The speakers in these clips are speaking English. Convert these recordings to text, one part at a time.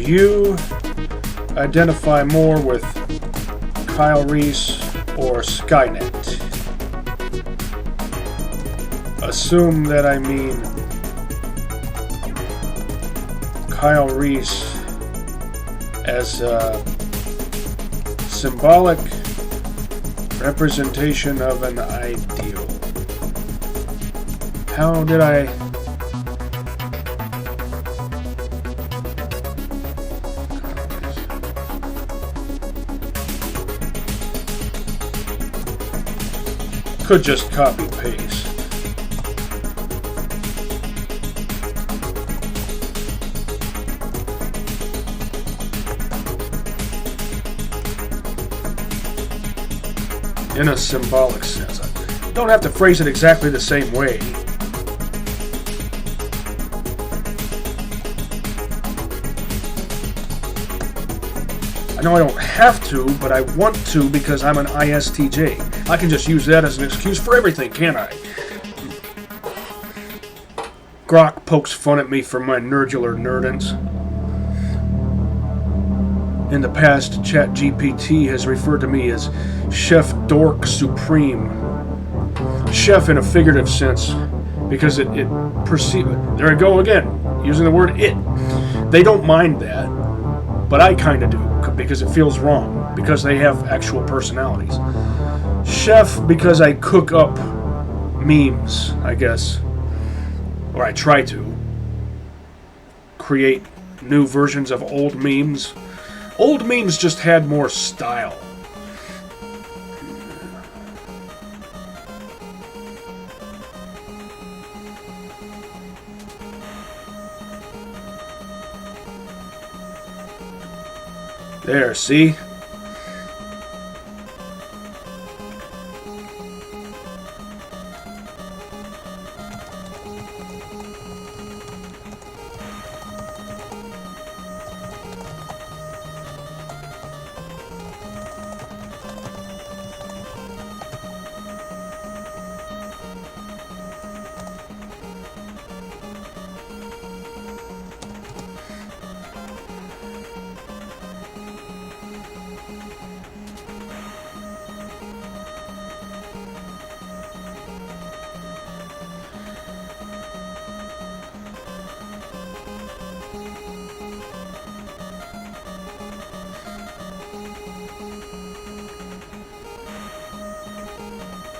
you identify more with Kyle Reese or Skynet? Assume that I mean Kyle Reese as a symbolic representation of an ideal. How did I... Could just copy paste. In a symbolic sense. I don't have to phrase it exactly the same way. I know I don't have to, but I want to because I'm an ISTJ. I can just use that as an excuse for everything, can't I? Grok pokes fun at me for my nerdular nerdance. In the past, ChatGPT has referred to me as Chef Dork Supreme. Chef in a figurative sense, because it perceives... There I go again, using the word it. They don't mind that, but I kind of do, because it feels wrong, because they have actual personalities. Chef because I cook up memes, I guess. Or I try to. Create new versions of old memes. Old memes just had more style. There, see?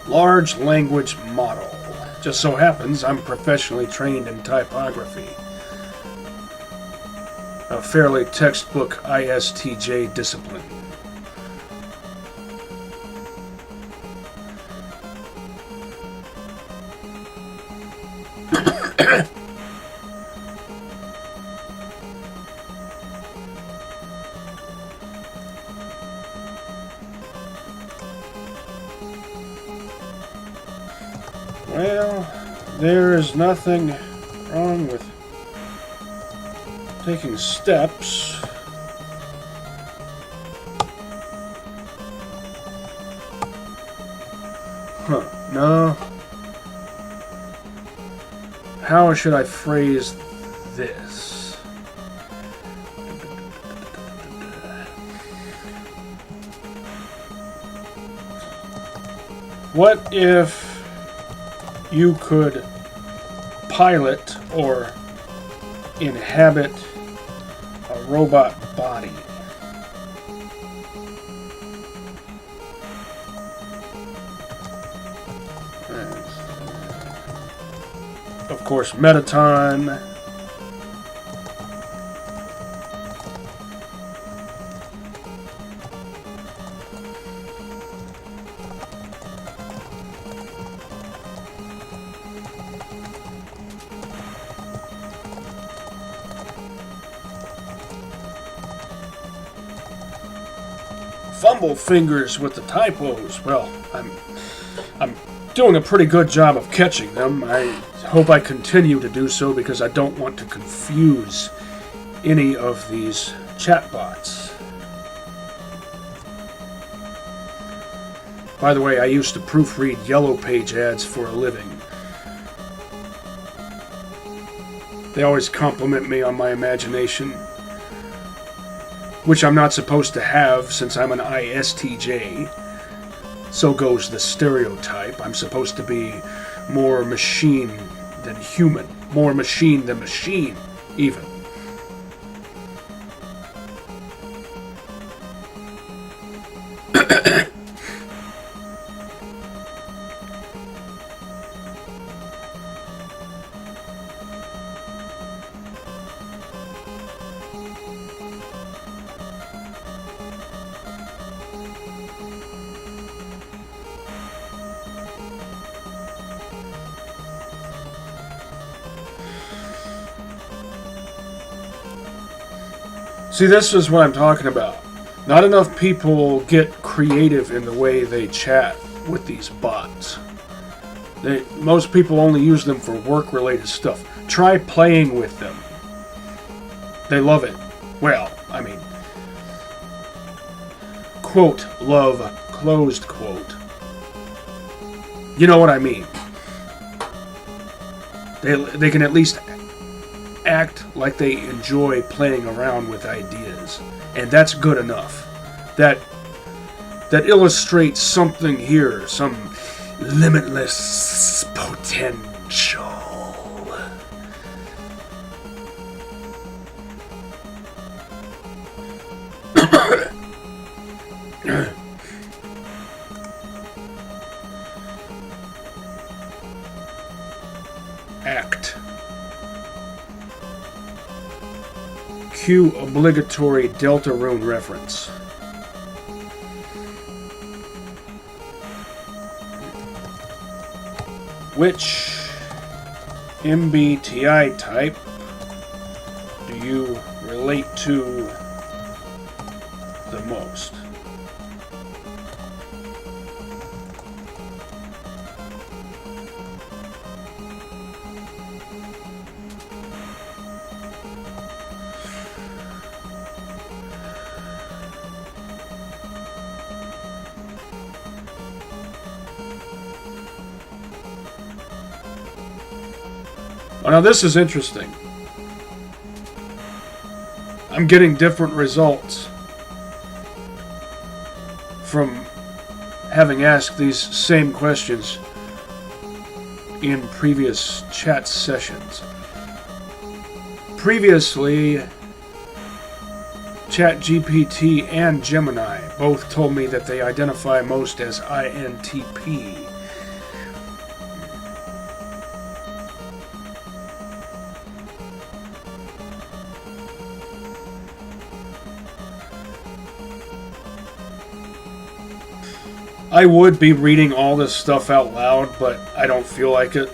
Large language model. Just so happens I'm professionally trained in typography. A fairly textbook ISTJ discipline. Well, there is nothing wrong with taking steps. No. How should I phrase this? What if you could pilot or inhabit a robot body? Of course, Metatron. Fumble fingers with the typos. Well, I'm doing a pretty good job of catching them. I hope I continue to do so because I don't want to confuse any of these chatbots. By the way, I used to proofread Yellow Page ads for a living. They always compliment me on my imagination. which I'm not supposed to have since I'm an ISTJ. So goes the stereotype. I'm supposed to be more machine than human. More machine than machine, even. See, this is what I'm talking about. Not enough people get creative in the way they chat with these bots. Most people only use them for work-related stuff. Try playing with them. They love it. Well, I mean, quote, love, closed quote. You know what I mean. They can at least act like they enjoy playing around with ideas, and that's good enough. That illustrates something here, some limitless potential. Act. Cue obligatory Deltarune reference. Which MBTI type do you relate to the most? Oh, now this is interesting. I'm getting different results from having asked these same questions in previous chat sessions. Previously, ChatGPT and Gemini both told me that they identify most as INTP. I would be reading all this stuff out loud, but I don't feel like it.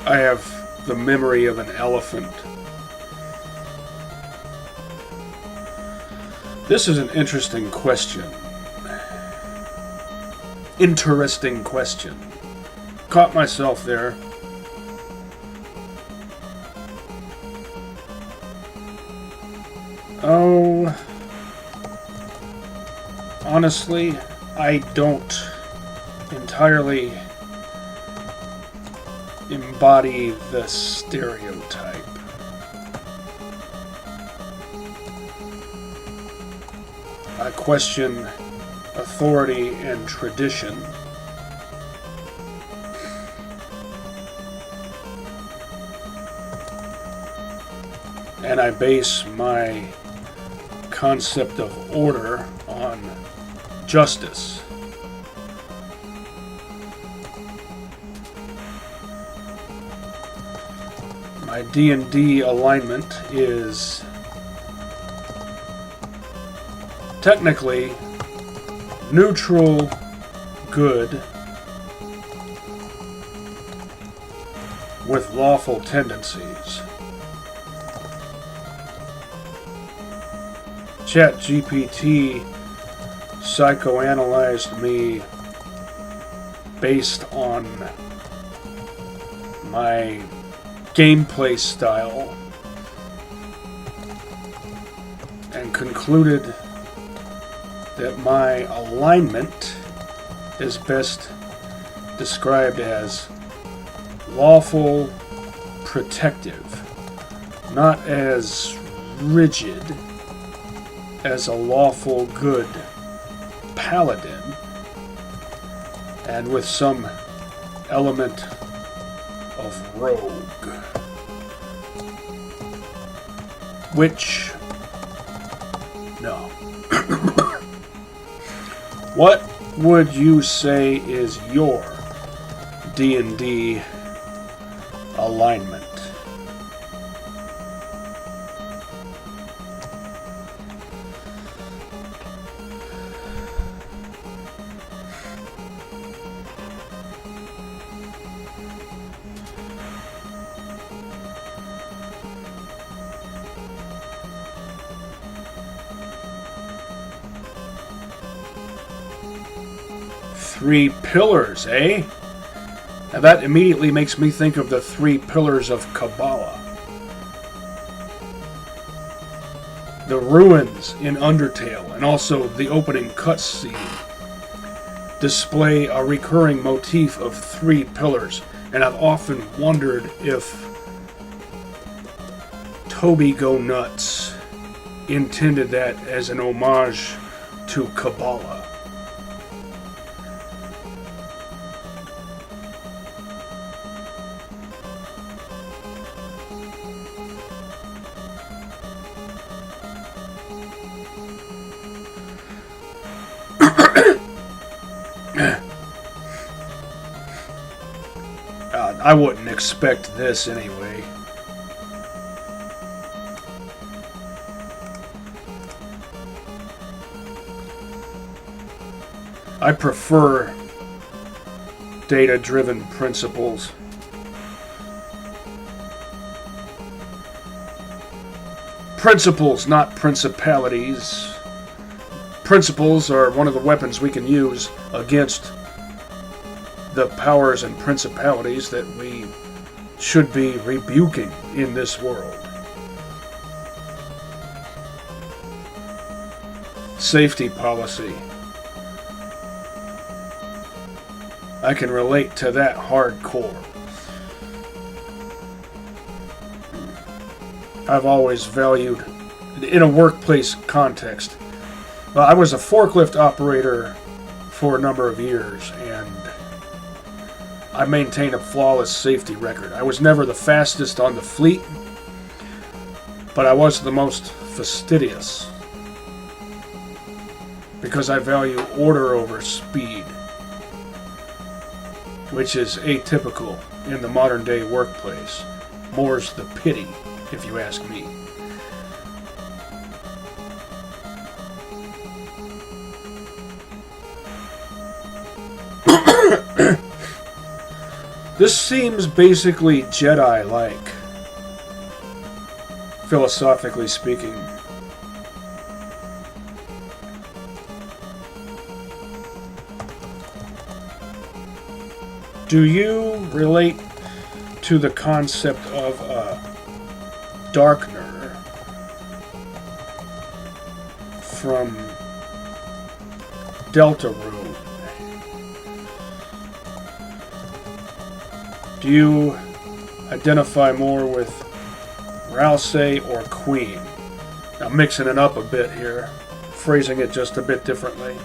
I have the memory of an elephant. This is an interesting question. Interesting question. Caught myself there. Oh, honestly, I don't entirely embody the stereotype. I question authority and tradition. And I base my concept of order on justice. My D&D alignment is technically neutral good with lawful tendencies. ChatGPT psychoanalyzed me based on my gameplay style and concluded that my alignment is best described as lawful protective, not as rigid as a lawful good paladin, and with some element of rogue. Which, no. What would you say is your D&D alignment? Three pillars, eh? Now that immediately makes me think of the three pillars of Kabbalah. The ruins in Undertale, and also the opening cutscene, display a recurring motif of three pillars, and I've often wondered if Toby Go Nuts intended that as an homage to Kabbalah. I wouldn't expect this anyway. I prefer data-driven principles. Principles, not principalities. Principles are one of the weapons we can use against the powers and principalities that we should be rebuking in this world. Safety policy. I can relate to that hardcore. I've always valued, in a workplace context, well, I was a forklift operator for a number of years, and I maintain a flawless safety record. I was never the fastest on the fleet, but I was the most fastidious, because I value order over speed, which is atypical in the modern day workplace. More's the pity, if you ask me. This seems basically Jedi-like, philosophically speaking. Do you relate to the concept of a darkener from Deltarune? Do you identify more with Rouse or Queen? Now, mixing it up a bit here, phrasing it just a bit differently.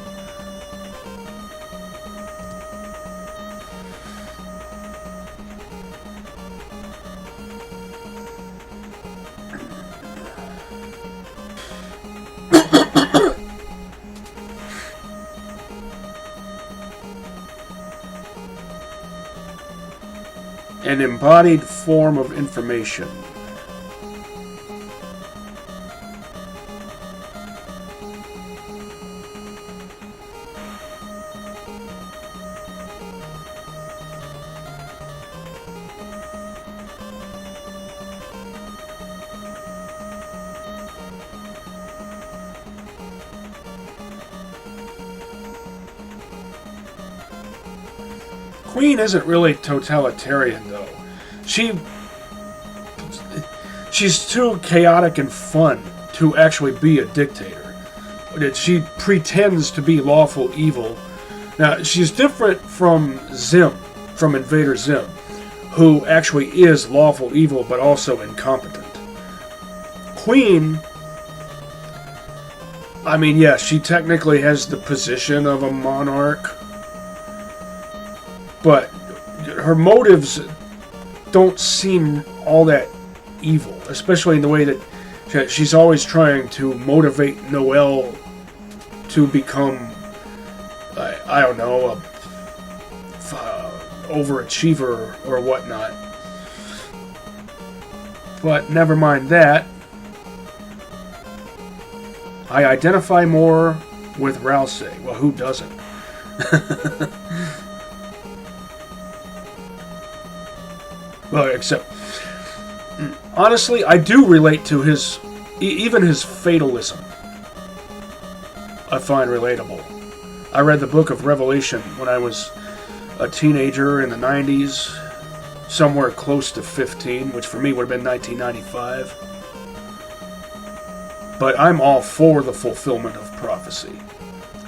An embodied form of information. Queen isn't really totalitarian, though. She's too chaotic and fun to actually be a dictator. that she pretends to be lawful evil. Now, she's different from Zim, from Invader Zim, who actually is lawful evil but also incompetent. Queen, I mean, yeah, she technically has the position of a monarch, but her motives don't seem all that evil, especially in the way that she's always trying to motivate Noelle to become, I don't know, a overachiever or whatnot. But never mind that. I identify more with Rouse. Well, who doesn't? Well, except, honestly, I do relate to his, even his fatalism. I find relatable. I read the book of Revelation when I was a teenager in the 90s, somewhere close to 15, which for me would have been 1995. But I'm all for the fulfillment of prophecy.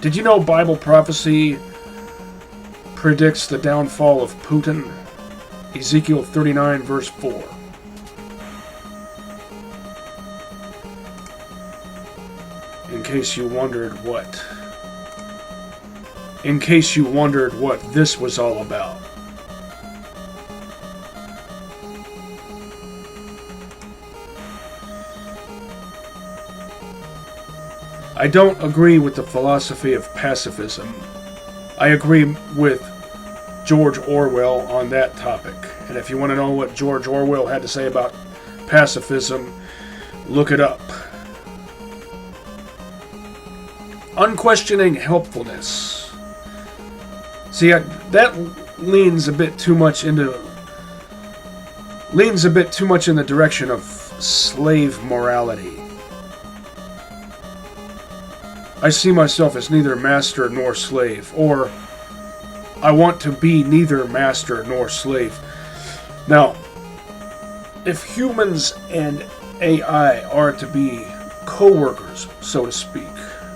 Did you know Bible prophecy predicts the downfall of Putin? Ezekiel 39, verse 4. In case you wondered what this was all about. I don't agree with the philosophy of pacifism. I agree with George Orwell on that topic. And if you want to know what George Orwell had to say about pacifism, look it up. Unquestioning helpfulness. See, that leans a bit too much in the direction of slave morality. I see myself as neither master nor slave, or I want to be neither master nor slave. Now, if humans and AI are to be co-workers, so to speak,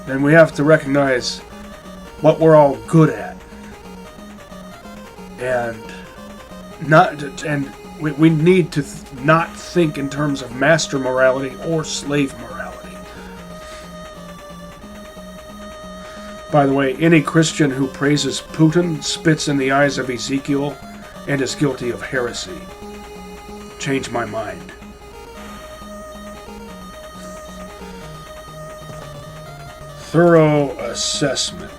then we have to recognize what we're all good at. And we need to not think in terms of master morality or slave morality. By the way, any Christian who praises Putin spits in the eyes of Ezekiel and is guilty of heresy. Change my mind. Thorough assessment.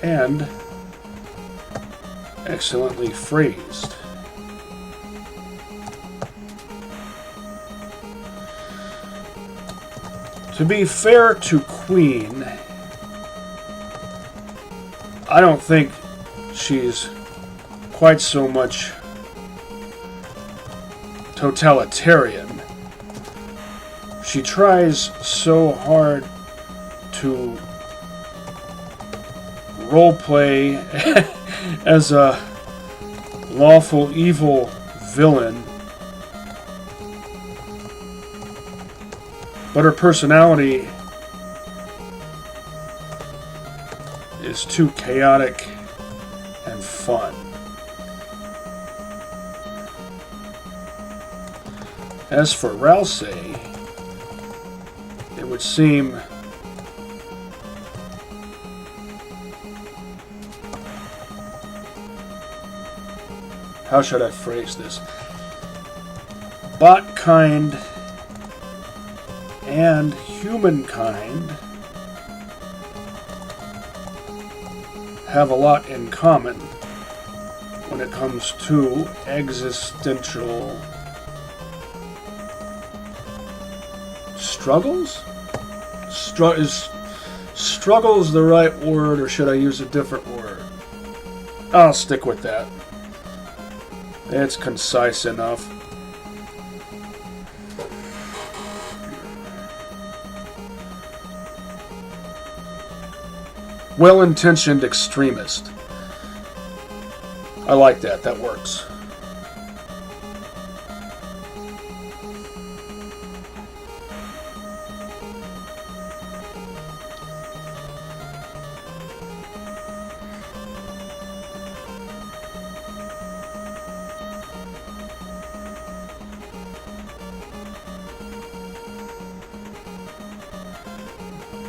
And excellently phrased. To be fair to Queen, I don't think she's quite so much totalitarian. She tries so hard to roleplay as a lawful evil villain, but her personality is too chaotic and fun. As for Rouse, it would seem how should I phrase this? Botkind and humankind have a lot in common when it comes to existential struggles? Is struggles the right word, or should I use a different word? I'll stick with that. It's concise enough. Well-intentioned extremist. I like that. That works.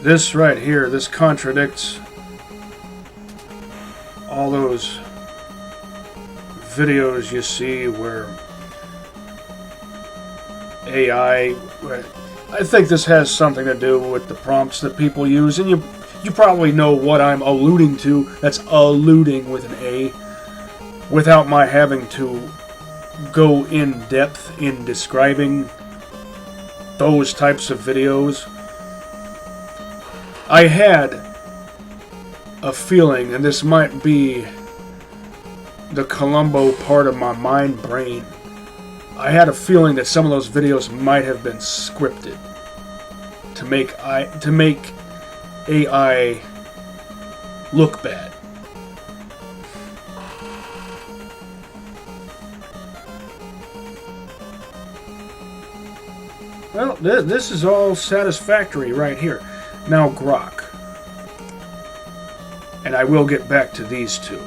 This right here, this contradicts all those videos you see where AI... I think this has something to do with the prompts that people use, and you probably know what I'm alluding to. That's alluding with an A, without my having to go in depth in describing those types of videos. I had a feeling, and this might be the Columbo part of my mind brain, I had a feeling that some of those videos might have been scripted to make AI look bad. Well, this is all satisfactory right here. Now Grok. And I will get back to these two.